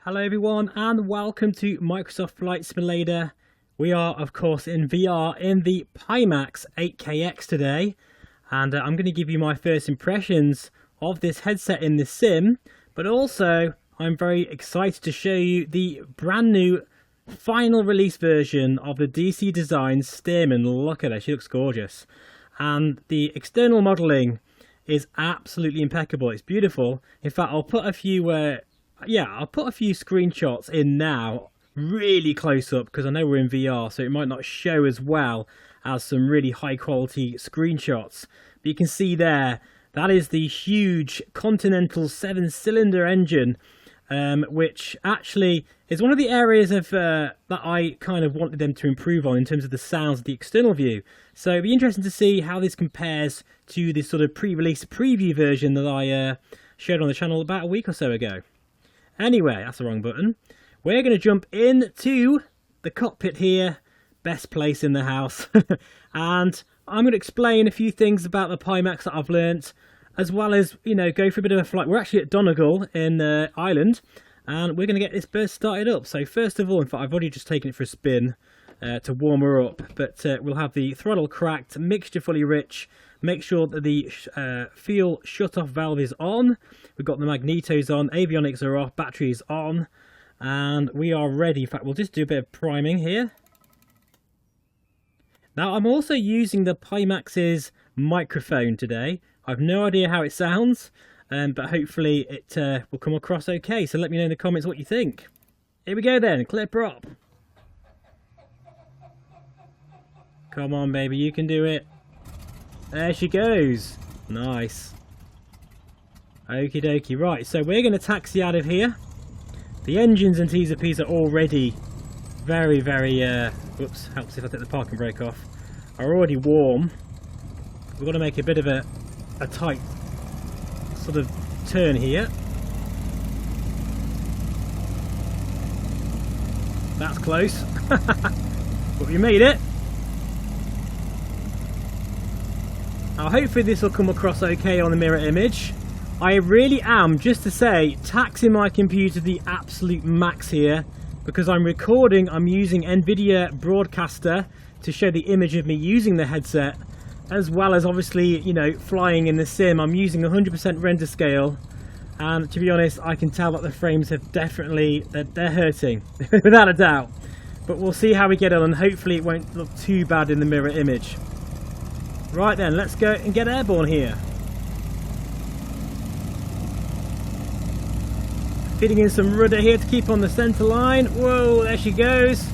Hello everyone and welcome to Microsoft Flight Simulator. We are of course in VR in the Pimax 8Kx today, and I'm going to give you my first impressions of this headset in the sim, but also I'm very excited to show you the brand new final release version of the DC Designs Stearman. Look at her, she looks gorgeous, and the external modelling is absolutely impeccable. It's beautiful. In fact, I'll put a few screenshots in now, really close up, because I know we're in VR, so it might not show as well as some really high quality screenshots. But you can see there, that is the huge Continental 7-cylinder engine, which actually is one of the areas of that I kind of wanted them to improve on in terms of the sounds of the external view. So it'll be interesting to see how this compares to this sort of pre-release preview version that I showed on the channel about a week or so ago. Anyway, that's the wrong button. We're going to jump into the cockpit here, best place in the house, and I'm going to explain a few things about the Pimax that I've learnt, as well as, you know, go for a bit of a flight. We're actually at Donegal in Ireland, and we're going to get this bird started up. So first of all, in fact, I've already just taken it for a spin to warm her up, but we'll have the throttle cracked, mixture fully rich. Make sure that the fuel shut-off valve is on. We've got the magnetos on, avionics are off, batteries on, and we are ready. In fact, we'll just do a bit of priming here. Now, I'm also using the Pimax's microphone today. I've no idea how it sounds, but hopefully it will come across okay. So let me know in the comments what you think. Here we go then, clip her up. Come on, baby, you can do it. There she goes. Nice. Okie dokie. Right, so we're going to taxi out of here. The engines and T's and P's are already very, whoops, helps if I take the parking brake off, are already warm. We've got to make a bit of a tight sort of turn here. That's close. But we made it. Now hopefully this will come across okay on the mirror image. I really am, just to say, taxing my computer to the absolute max here, because I'm using NVIDIA Broadcaster to show the image of me using the headset, as well as obviously, you know, flying in the sim. I'm using 100% render scale, and to be honest, I can tell that the frames have definitely, they're hurting, without a doubt. But we'll see how we get on, and hopefully it won't look too bad in the mirror image. Right then, let's go and get airborne here. Fitting in some rudder here to keep on the centre line. Whoa, there she goes.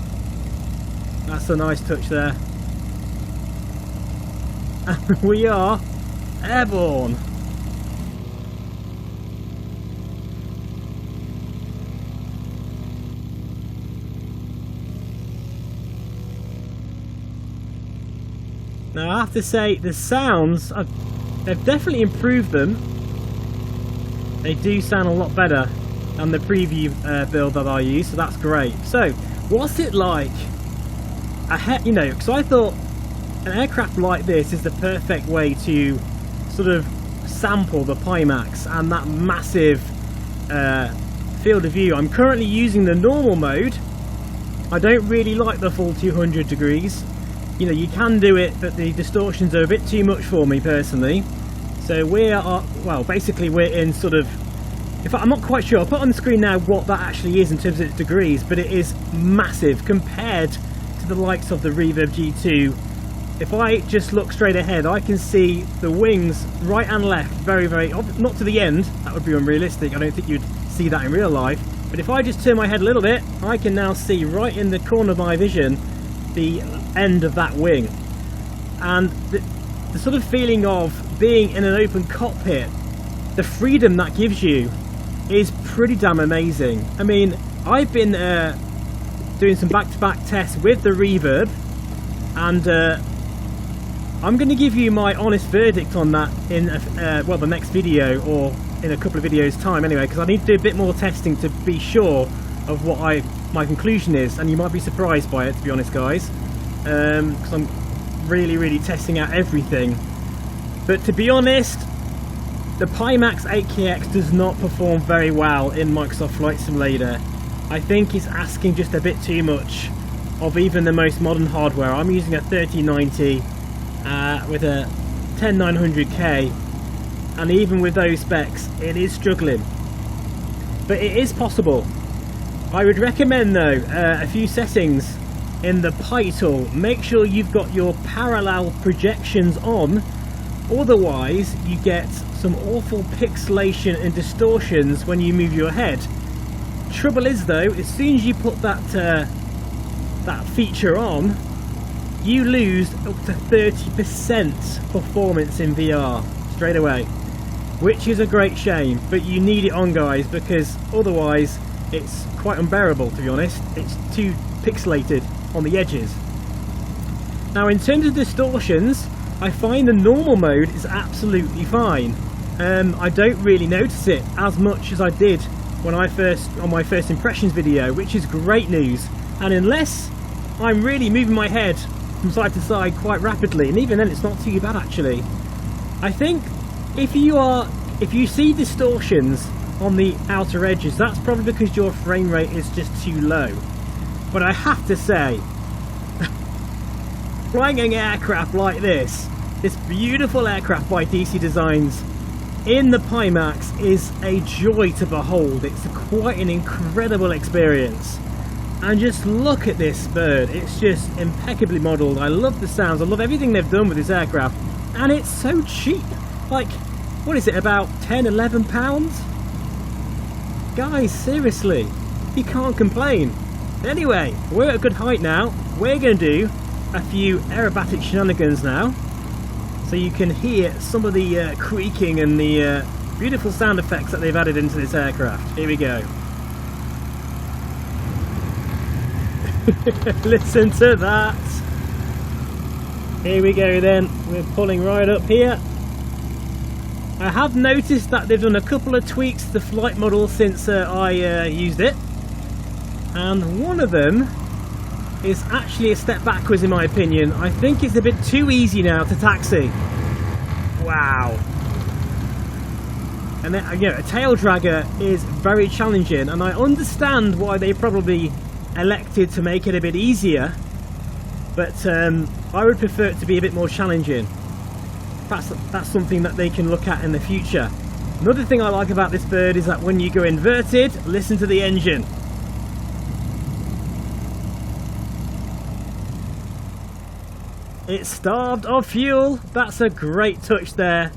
That's a nice touch there. And we are airborne. Now I have to say, the sounds, they've definitely improved them. They do sound a lot better than the preview build that I used, so that's great. So, what's it like? You know, because I thought an aircraft like this is the perfect way to sort of sample the Pimax and that massive field of view. I'm currently using the normal mode. I don't really like the full 200 degrees. You know, you can do it, but the distortions are a bit too much for me personally. So we are, well, basically we're in sort of, in fact I'm not quite sure, I'll put on the screen now what that actually is in terms of its degrees, but it is massive compared to the likes of the Reverb G2. If I just look straight ahead, I can see the wings right and left very, not to the end, that would be unrealistic, I don't think you'd see that in real life, but if I just turn my head a little bit, I can now see right in the corner of my vision the end of that wing. And the sort of feeling of being in an open cockpit, the freedom that gives you is pretty damn amazing. I mean, I've been doing some back-to-back tests with the Reverb, and I'm going to give you my honest verdict on that in well, the next video, or in a couple of videos time anyway, because I need to do a bit more testing to be sure of what my conclusion is, and you might be surprised by it, to be honest guys, because I'm really testing out everything. But to be honest, the Pimax 8Kx does not perform very well in Microsoft Flight Simulator. I think it's asking just a bit too much of even the most modern hardware. I'm using a 3090 with a 10900K, and even with those specs it is struggling, but it is possible. I would recommend though a few settings in the pie tool. Make sure you've got your parallel projections on, otherwise you get some awful pixelation and distortions when you move your head. Trouble is though, as soon as you put that feature on, you lose up to 30% performance in VR straight away, which is a great shame, but you need it on, guys, because otherwise it's quite unbearable, to be honest. It's too pixelated on the edges. Now, in terms of distortions, I find the normal mode is absolutely fine. I don't really notice it as much as I did when on my first impressions video, which is great news. And unless I'm really moving my head from side to side quite rapidly, and even then it's not too bad actually. I think if you see distortions on the outer edges, that's probably because your frame rate is just too low. But I have to say, flying an aircraft like this beautiful aircraft by DC Designs in the Pimax is a joy to behold. It's quite an incredible experience. And just look at this bird, it's just impeccably modelled. I love the sounds, I love everything they've done with this aircraft, and it's so cheap. Like, what is it, about 10-11 pounds? Guys, seriously, you can't complain. Anyway, we're at a good height now. We're going to do a few aerobatic shenanigans now, so you can hear some of the creaking and the beautiful sound effects that they've added into this aircraft. Here we go. Listen to that. Here we go then, we're pulling right up here. I have noticed that they've done a couple of tweaks to the flight model since I used it, and one of them is actually a step backwards in my opinion. I think it's a bit too easy now to taxi. Wow. And then, you know, a tail dragger is very challenging, and I understand why they probably elected to make it a bit easier, but I would prefer it to be a bit more challenging. That's something that they can look at in the future. Another thing I like about this bird is that when you go inverted, listen to the engine. It's starved of fuel. That's a great touch there.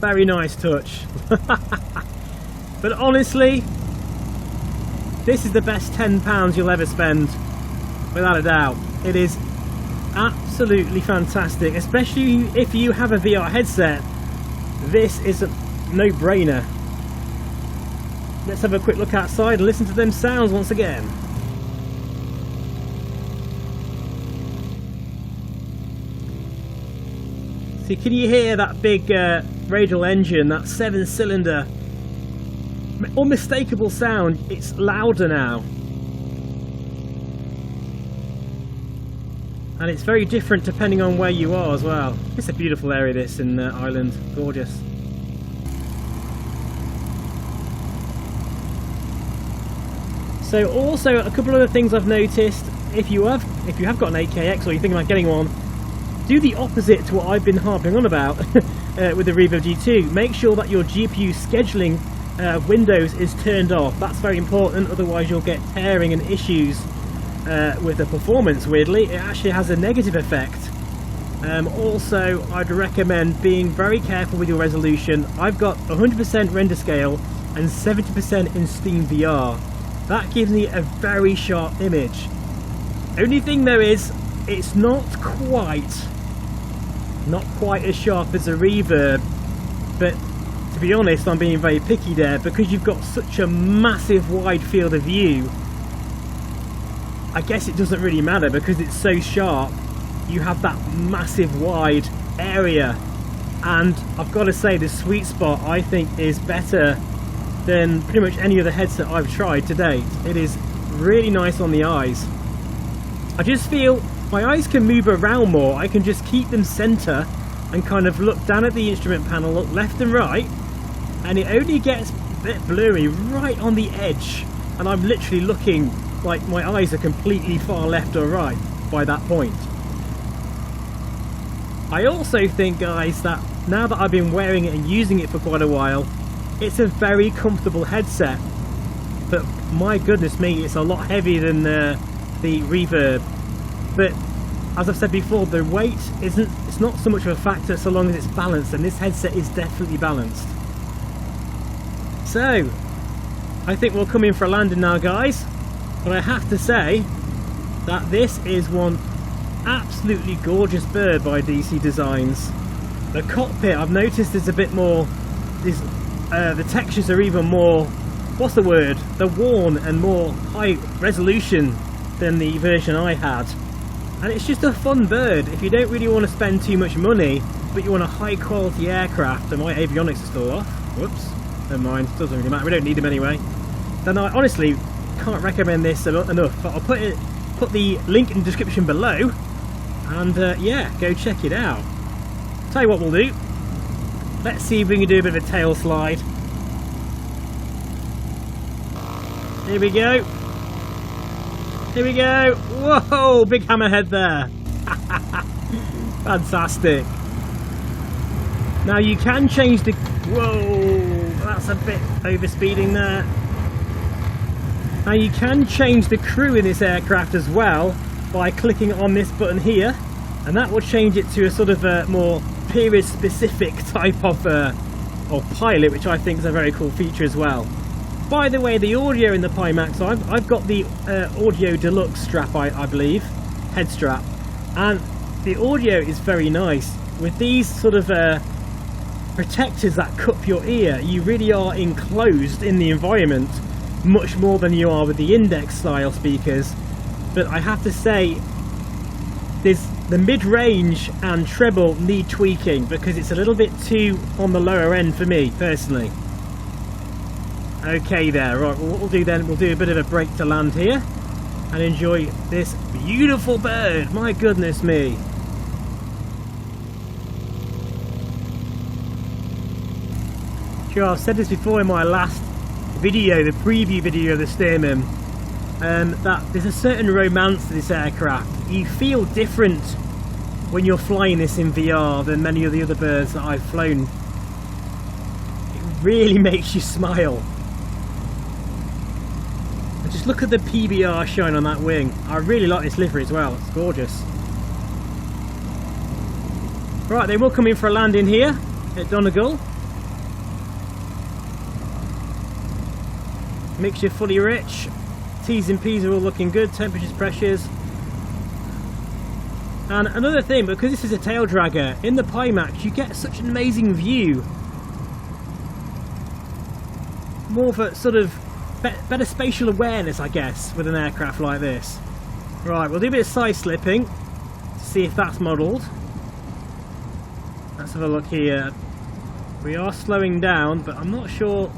Very nice touch. But honestly, this is the best £10 you'll ever spend, without a doubt. It is absolutely fantastic, especially if you have a VR headset. This is a no-brainer. Let's have a quick look outside and listen to them sounds once again. See, can you hear that big radial engine, that 7-cylinder? Unmistakable sound. It's louder now, and it's very different depending on where you are as well. It's a beautiful area, this, in Ireland. Gorgeous. So also a couple of other things I've noticed. If you have got an 8Kx or you're thinking about getting one, do the opposite to what I've been harping on about with the Revo G2. Make sure that your GPU scheduling Windows is turned off. That's very important, otherwise you'll get tearing and issues with the performance. Weirdly, it actually has a negative effect. Also, I'd recommend being very careful with your resolution. I've got 100% render scale and 70% in Steam VR. That gives me a very sharp image. Only thing though is, it's not quite as sharp as a Reverb, but to be honest, I'm being very picky there, because you've got such a massive wide field of view. I guess it doesn't really matter, because it's so sharp. You have that massive wide area, and I've got to say the sweet spot I think is better than pretty much any other headset I've tried to date. It is really nice on the eyes. I just feel my eyes can move around more. I can just keep them center and kind of look down at the instrument panel, look left and right, and it only gets a bit blurry right on the edge and I'm literally looking like my eyes are completely far left or right by that point. I also think, guys, that now that I've been wearing it and using it for quite a while, it's a very comfortable headset. But my goodness me, it's a lot heavier than the Reverb. But as I've said before, the weight it's not so much of a factor so long as it's balanced, and this headset is definitely balanced. So I think we'll come in for a landing now, guys. But I have to say that this is one absolutely gorgeous bird by DC Designs. The cockpit, I've noticed, is a bit more, the textures are even more, what's the word, they're worn and more high resolution than the version I had. And it's just a fun bird. If you don't really want to spend too much money, but you want a high quality aircraft, and my avionics are still off, whoops, never mind, doesn't really matter, we don't need them anyway, then I honestly can't recommend this enough. But I'll put the link in the description below, and yeah, go check it out. Tell you what we'll do, let's see if we can do a bit of a tail slide. Here we go. Here we go. Whoa, big hammerhead there. Fantastic. Now you can change the, whoa, that's a bit overspeeding there. Now you can change the crew in this aircraft as well by clicking on this button here, and that will change it to a sort of a more period specific type of pilot, which I think is a very cool feature as well. By the way, the audio in the Pimax, I've got the Audio Deluxe strap, I believe, head strap, and the audio is very nice. With these sort of protectors that cup your ear, you really are enclosed in the environment much more than you are with the index style speakers. But I have to say, the mid-range and treble need tweaking because it's a little bit too on the lower end for me personally. Okay there, right, well, what we'll do then, we'll do a bit of a break to land here and enjoy this beautiful bird. My goodness me. Sure, I've said this before in my last video, the preview video of the Stearman, that there's a certain romance to this aircraft. You feel different when you're flying this in VR than many of the other birds that I've flown. It really makes you smile. And just look at the PBR shine on that wing. I really like this livery as well, it's gorgeous. Right, they will come in for a landing here at Donegal. Mixture fully rich, T's and P's are all looking good, temperatures, pressures. And another thing, because this is a tail dragger, in the Pimax you get such an amazing view. More of a sort of better spatial awareness, I guess, with an aircraft like this. Right, we'll do a bit of side slipping to see if that's modelled. Let's have a look here. We are slowing down, but I'm not sure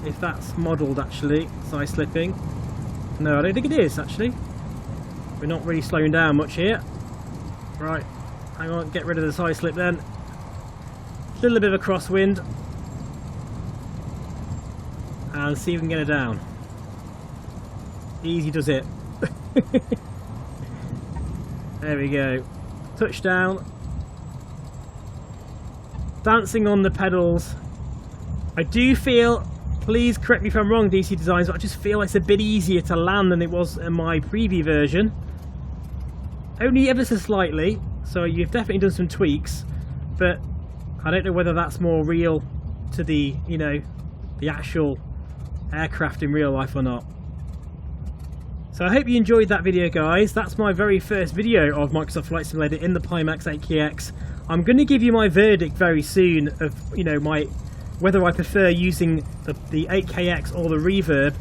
if that's modelled actually, side slipping. No, I don't think it is actually. We're not really slowing down much here. Right, hang on, get rid of the side slip then. A little bit of a crosswind. And see if we can get it down. Easy does it. There we go. Touchdown. Dancing on the pedals. I do feel, please correct me if I'm wrong, DC Designs, but I just feel it's a bit easier to land than it was in my preview version. Only ever so slightly, so you've definitely done some tweaks, but I don't know whether that's more real to the, you know, the actual aircraft in real life or not. So I hope you enjoyed that video, guys. That's my very first video of Microsoft Flight Simulator in the Pimax 8Kx. I'm going to give you my verdict very soon of, you know, whether I prefer using the 8Kx or the Reverb.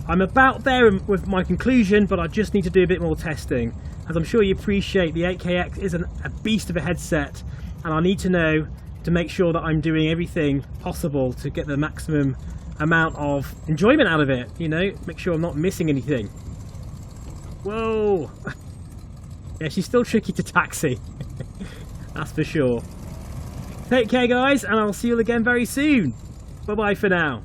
I'm about there with my conclusion, but I just need to do a bit more testing. As I'm sure you appreciate, the 8Kx is a beast of a headset, and I need to know to make sure that I'm doing everything possible to get the maximum amount of enjoyment out of it, you know, make sure I'm not missing anything. Whoa! Yeah, she's still tricky to taxi. That's for sure. Take care, guys, and I'll see you all again very soon. Bye bye for now.